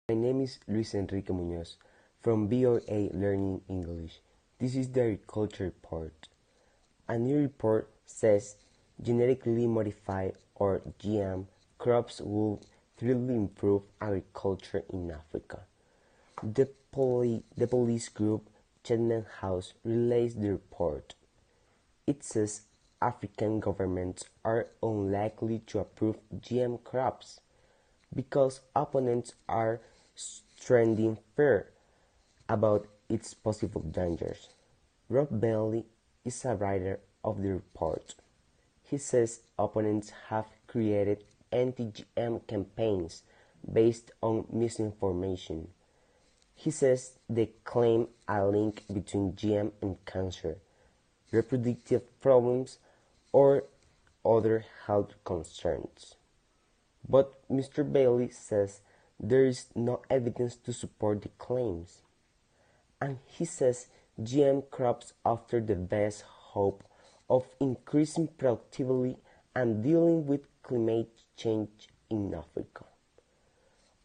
My name is Enrique Muñoz from VOA Learning English. This is the agriculture report. A new report says genetically modified or GM crops will greatly improve agriculture in Africa. The police group Chatham House released the report. It says African governments are unlikely to approve GM crops because opponents are trending fear about its possible dangers. Rob Bailey is a writer of the report. He says opponents have created anti-GM campaigns based on misinformation. He says they claim a link between GM and cancer, reproductive problems, or other health concerns. But Mr. Bailey says there is no evidence to support the claims. And he says GM crops offer the best hope of increasing productivity and dealing with climate change in Africa.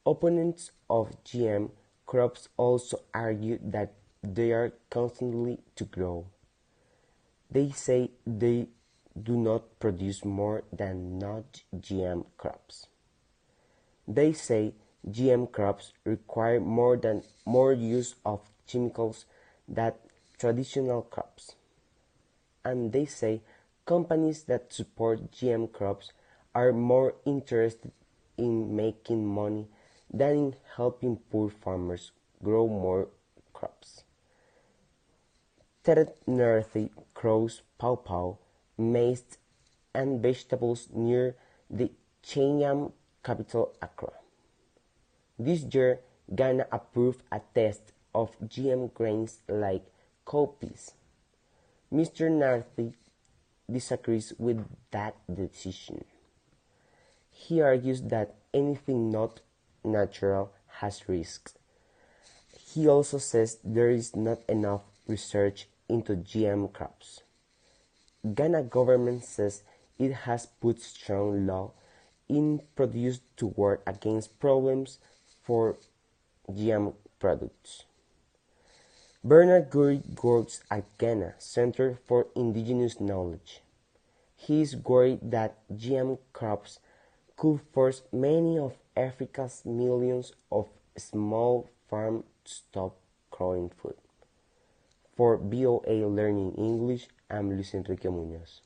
Opponents of GM crops also argue that they are constantly to grow. They say they do not produce more than not-GM crops. They say GM crops require more use of chemicals than traditional crops. And they say companies that support GM crops are more interested in making money than in helping poor farmers grow more crops. North grows pawpaw, maize, and vegetables near the Kenyam capital Accra. This year, Ghana approved a test of GM grains like cowpeas. Mr. Narthi disagrees with that decision. He argues that anything not natural has risks. He also says there is not enough research into GM crops. Ghana government says it has put strong law in produce to work against problems for GM products. Bernard Guri works at Ghana Center for Indigenous Knowledge. He is worried that GM crops could force many of Africa's millions of small farms to stop growing food. For VOA Learning English, I'm Enrique Muñoz.